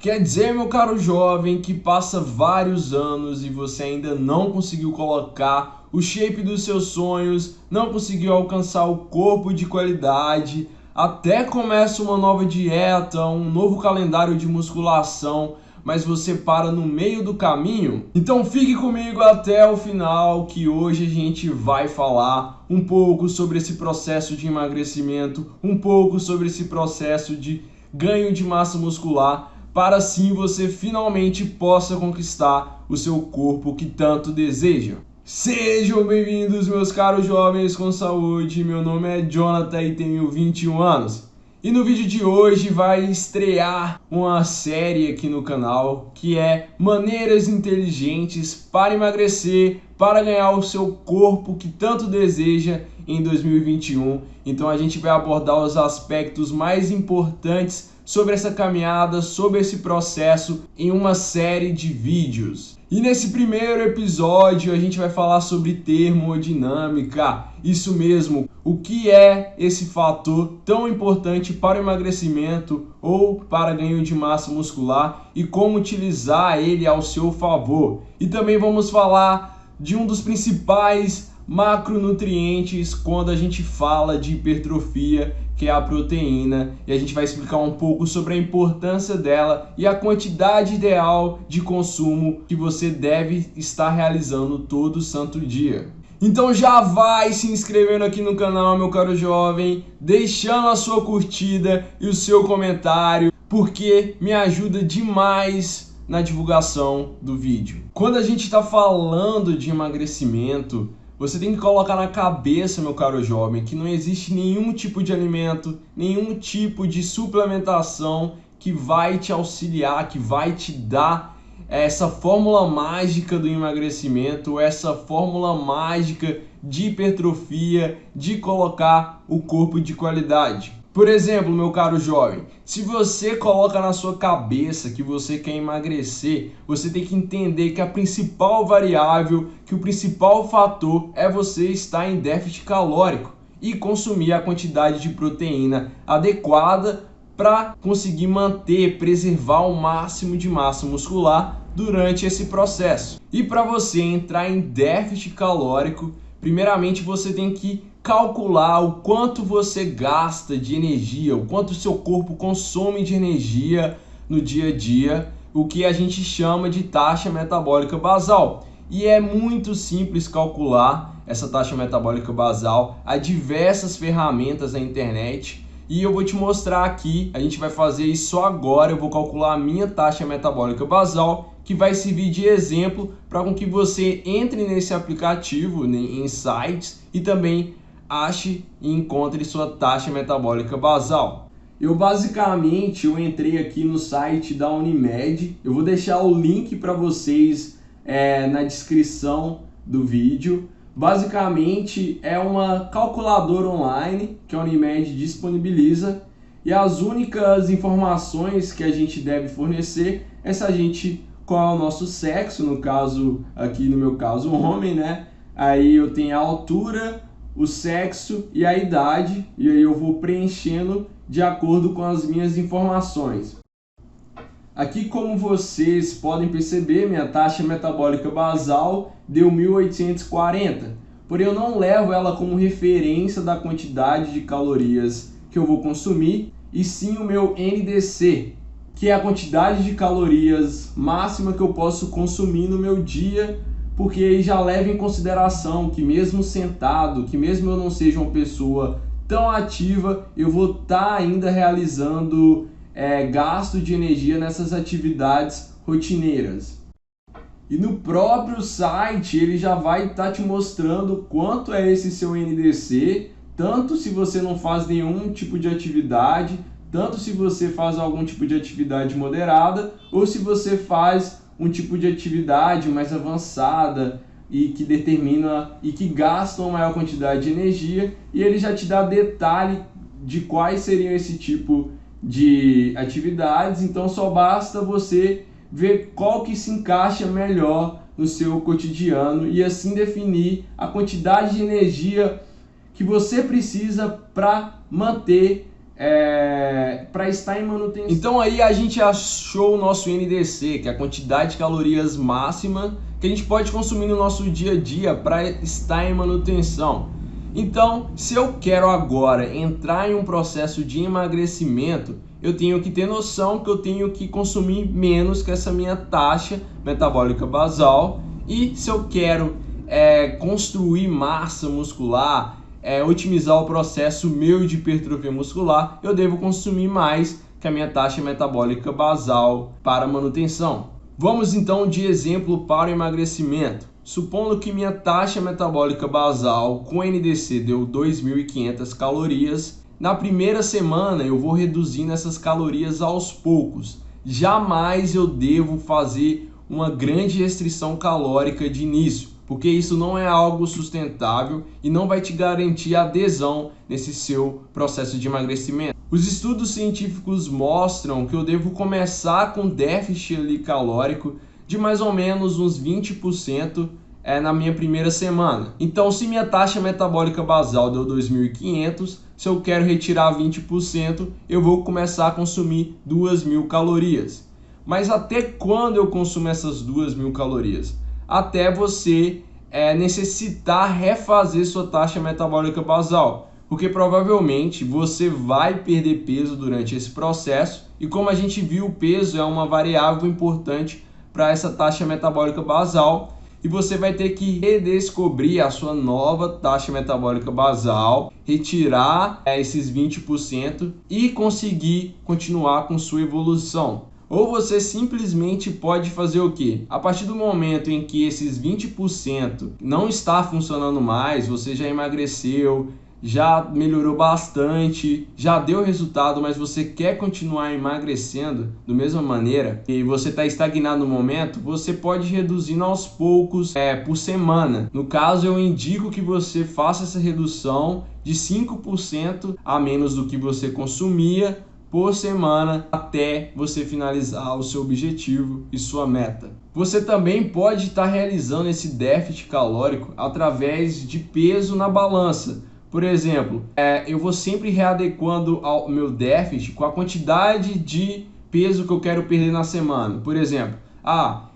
Quer dizer, meu caro jovem, que passa vários anos e você ainda não conseguiu colocar o shape dos seus sonhos, não conseguiu alcançar o corpo de qualidade, até começa uma nova dieta, um novo calendário de musculação, mas você para no meio do caminho? Então fique comigo até o final, que hoje a gente vai falar um pouco sobre esse processo de emagrecimento, um pouco sobre esse processo de ganho de massa muscular, para assim você finalmente possa conquistar o seu corpo que tanto deseja. Sejam bem-vindos, meus caros jovens com saúde. Meu nome é Jonathan e tenho 21 anos. E no vídeo de hoje vai estrear uma série aqui no canal que é Maneiras Inteligentes para Emagrecer, para ganhar o seu corpo que tanto deseja em 2021. Então a gente vai abordar os aspectos mais importantes sobre essa caminhada, sobre esse processo em uma série de vídeos. E nesse primeiro episódio a gente vai falar sobre termodinâmica, isso mesmo, o que é esse fator tão importante para o emagrecimento ou para ganho de massa muscular e como utilizar ele ao seu favor. E também vamos falar de um dos principais macronutrientes quando a gente fala de hipertrofia, que é a proteína, e a gente vai explicar um pouco sobre a importância dela e a quantidade ideal de consumo que você deve estar realizando todo santo dia. Então já vai se inscrevendo aqui no canal, meu caro jovem, deixando a sua curtida e o seu comentário, porque me ajuda demais na divulgação do vídeo. Quando a gente está falando de emagrecimento, você tem que colocar na cabeça, meu caro jovem, que não existe nenhum tipo de alimento, nenhum tipo de suplementação que vai te auxiliar, que vai te dar essa fórmula mágica do emagrecimento, essa fórmula mágica de hipertrofia, de colocar o corpo de qualidade. Por exemplo, meu caro jovem, se você coloca na sua cabeça que você quer emagrecer, você tem que entender que a principal variável, que o principal fator é você estar em déficit calórico e consumir a quantidade de proteína adequada para conseguir manter, preservar o máximo de massa muscular durante esse processo. E para você entrar em déficit calórico, primeiramente você tem que calcular o quanto você gasta de energia, o quanto o seu corpo consome de energia no dia a dia, o que a gente chama de taxa metabólica basal. E é muito simples calcular essa taxa metabólica basal, há diversas ferramentas na internet e eu vou te mostrar aqui, a gente vai fazer isso só agora, eu vou calcular a minha taxa metabólica basal, que vai servir de exemplo para com que você entre nesse aplicativo, em sites, e também ache e encontre sua taxa metabólica basal. Eu entrei aqui no site da Unimed, eu vou deixar o link para vocês na descrição do vídeo. Basicamente é uma calculadora online que a Unimed disponibiliza e as únicas informações que a gente deve fornecer é se a gente, qual é o nosso sexo, no caso, aqui no meu caso, um homem, né? Aí eu tenho a altura, o sexo e a idade, e aí eu vou preenchendo de acordo com as minhas informações. Aqui, como vocês podem perceber, minha taxa metabólica basal deu 1840, porém eu não levo ela como referência da quantidade de calorias que eu vou consumir, e sim o meu NDC, que é a quantidade de calorias máxima que eu posso consumir no meu dia, porque aí já leva em consideração que mesmo sentado, que mesmo eu não seja uma pessoa tão ativa, eu vou estar ainda realizando gasto de energia nessas atividades rotineiras. E no próprio site ele já vai estar te mostrando quanto é esse seu NDC, tanto se você não faz nenhum tipo de atividade, tanto se você faz algum tipo de atividade moderada, ou se você faz um tipo de atividade mais avançada e que determina e que gasta uma maior quantidade de energia, e ele já te dá detalhe de quais seriam esse tipo de atividades. Então só basta você ver qual que se encaixa melhor no seu cotidiano e assim definir a quantidade de energia que você precisa para manter para estar em manutenção. Então aí a gente achou o nosso NDC, que é a quantidade de calorias máxima que a gente pode consumir no nosso dia a dia para estar em manutenção. Então, se eu quero agora entrar em um processo de emagrecimento, eu tenho que ter noção que eu tenho que consumir menos que essa minha taxa metabólica basal. E se eu quero construir massa muscular, otimizar o processo meu de hipertrofia muscular, eu devo consumir mais que a minha taxa metabólica basal para manutenção. Vamos então de exemplo para o emagrecimento. Supondo que minha taxa metabólica basal com NDC deu 2.500 calorias, na primeira semana eu vou reduzindo essas calorias aos poucos. Jamais eu devo fazer uma grande restrição calórica de início, porque isso não é algo sustentável e não vai te garantir adesão nesse seu processo de emagrecimento. Os estudos científicos mostram que eu devo começar com déficit calórico de mais ou menos uns 20% na minha primeira semana. Então, se minha taxa metabólica basal deu 2.500, se eu quero retirar 20%, eu vou começar a consumir 2.000 calorias. Mas até quando eu consumo essas 2.000 calorias? Até você necessitar refazer sua taxa metabólica basal, porque provavelmente você vai perder peso durante esse processo, e como a gente viu, o peso é uma variável importante para essa taxa metabólica basal, e você vai ter que redescobrir a sua nova taxa metabólica basal, retirar esses 20% e conseguir continuar com sua evolução. Ou você simplesmente pode fazer o quê? A partir do momento em que esses 20% não está funcionando mais, você já emagreceu, já melhorou bastante, já deu resultado, mas você quer continuar emagrecendo da mesma maneira e você está estagnado no momento, você pode ir reduzindo aos poucos por semana. No caso, eu indico que você faça essa redução de 5% a menos do que você consumia por semana até você finalizar o seu objetivo e sua meta. Você também pode estar realizando esse déficit calórico através de peso na balança. Por exemplo, eu vou sempre readequando ao meu déficit com a quantidade de peso que eu quero perder na semana. Por exemplo,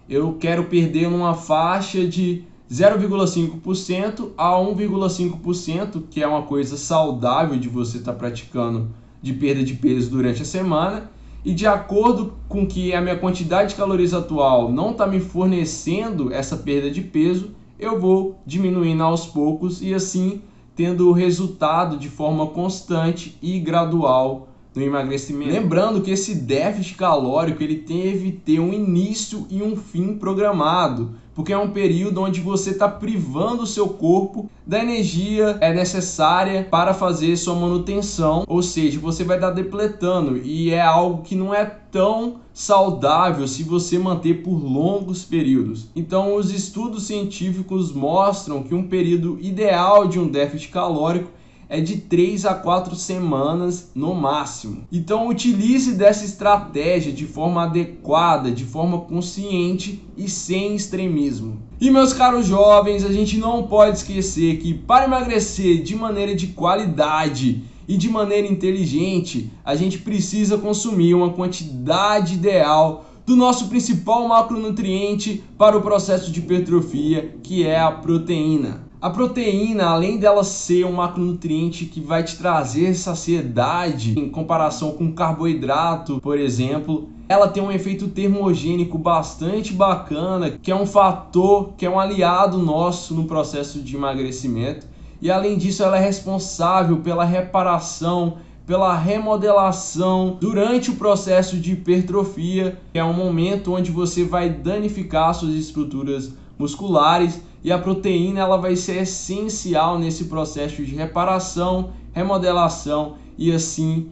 eu quero perder numa faixa de 0,5% a 1,5%, que é uma coisa saudável de você estar praticando de perda de peso durante a semana, e de acordo com que a minha quantidade de calorias atual não está me fornecendo essa perda de peso, eu vou diminuindo aos poucos e assim tendo o resultado de forma constante e gradual no emagrecimento. Lembrando que esse déficit calórico ele deve ter um início e um fim programado, porque é um período onde você está privando o seu corpo da energia necessária para fazer sua manutenção, ou seja, você vai estar depletando, e é algo que não é tão saudável se você manter por longos períodos. Então, os estudos científicos mostram que um período ideal de um déficit calórico é de 3 a 4 semanas no máximo. Então utilize dessa estratégia de forma adequada, de forma consciente e sem extremismo. E meus caros jovens, a gente não pode esquecer que para emagrecer de maneira de qualidade e de maneira inteligente, a gente precisa consumir uma quantidade ideal do nosso principal macronutriente para o processo de hipertrofia, que é a proteína. A proteína, além dela ser um macronutriente que vai te trazer saciedade em comparação com carboidrato, por exemplo, ela tem um efeito termogênico bastante bacana, que é um fator, que é um aliado nosso no processo de emagrecimento. E além disso, ela é responsável pela reparação, pela remodelação durante o processo de hipertrofia, que é um momento onde você vai danificar suas estruturas musculares, e a proteína ela vai ser essencial nesse processo de reparação, remodelação e assim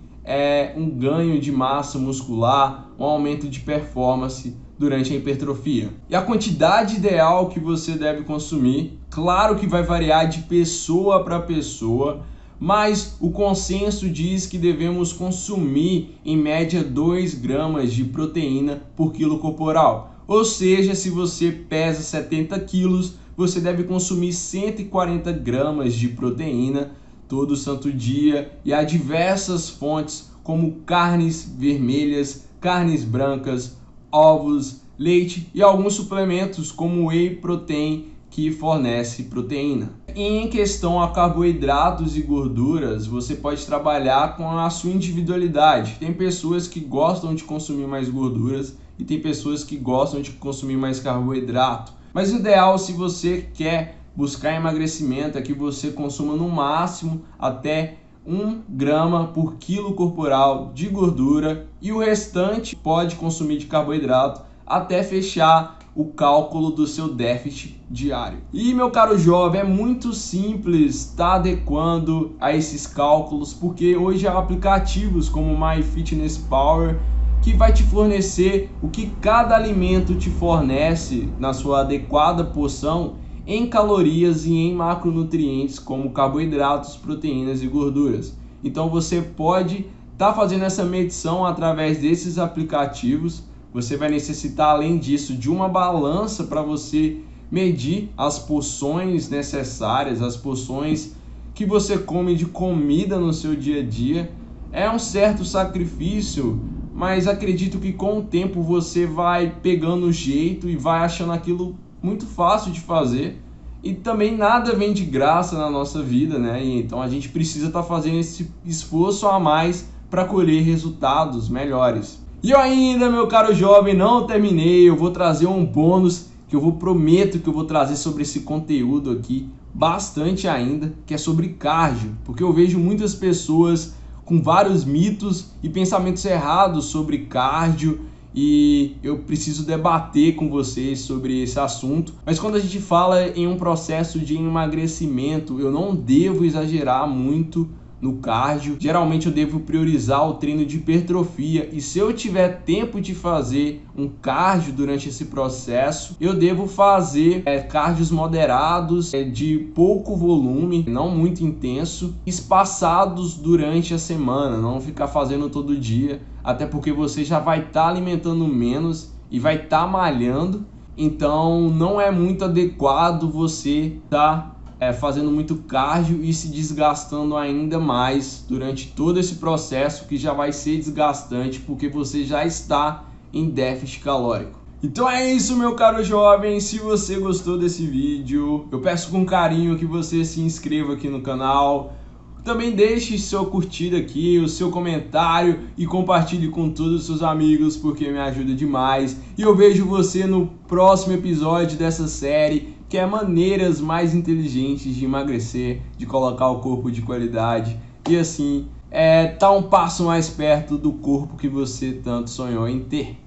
um ganho de massa muscular, um aumento de performance durante a hipertrofia. E a quantidade ideal que você deve consumir, claro que vai variar de pessoa para pessoa, mas o consenso diz que devemos consumir em média 2 gramas de proteína por quilo corporal. Ou seja, se você pesa 70 quilos, você deve consumir 140 gramas de proteína todo santo dia, e há diversas fontes como carnes vermelhas, carnes brancas, ovos, leite e alguns suplementos como whey protein que fornece proteína. E em questão a carboidratos e gorduras, você pode trabalhar com a sua individualidade. Tem pessoas que gostam de consumir mais gorduras e tem pessoas que gostam de consumir mais carboidrato. Mas o ideal, se você quer buscar emagrecimento, é que você consuma no máximo até 1 grama por quilo corporal de gordura e o restante pode consumir de carboidrato até fechar o cálculo do seu déficit diário. E meu caro jovem, é muito simples estar adequando a esses cálculos, porque hoje há aplicativos como o MyFitnessPal que vai te fornecer o que cada alimento te fornece na sua adequada porção em calorias e em macronutrientes como carboidratos, proteínas e gorduras. Então você pode estar fazendo essa medição através desses aplicativos. Você vai necessitar, além disso, de uma balança para você medir as porções necessárias, as porções que você come de comida no seu dia a dia. É um certo sacrifício, mas acredito que com o tempo você vai pegando o jeito e vai achando aquilo muito fácil de fazer. E também nada vem de graça na nossa vida, né? E então a gente precisa estar fazendo esse esforço a mais para colher resultados melhores. E eu ainda, meu caro jovem, não terminei. Eu vou trazer um bônus que prometo que eu vou trazer sobre esse conteúdo aqui bastante ainda, que é sobre cardio, porque eu vejo muitas pessoas com vários mitos e pensamentos errados sobre cardio e eu preciso debater com vocês sobre esse assunto. Mas quando a gente fala em um processo de emagrecimento, eu não devo exagerar muito no cardio. Geralmente eu devo priorizar o treino de hipertrofia e se eu tiver tempo de fazer um cardio durante esse processo, eu devo fazer cardios moderados, de pouco volume, não muito intenso, espaçados durante a semana, não ficar fazendo todo dia, até porque você já vai estar alimentando menos e vai estar malhando, então não é muito adequado você estar fazendo muito cardio e se desgastando ainda mais durante todo esse processo que já vai ser desgastante porque você já está em déficit calórico. Então é isso, meu caro jovem. Se você gostou desse vídeo, eu peço com carinho que você se inscreva aqui no canal. Também deixe seu curtida aqui, o seu comentário e compartilhe com todos os seus amigos porque me ajuda demais. E eu vejo você no próximo episódio dessa série, que é maneiras mais inteligentes de emagrecer, de colocar o corpo de qualidade e assim tá um passo mais perto do corpo que você tanto sonhou em ter.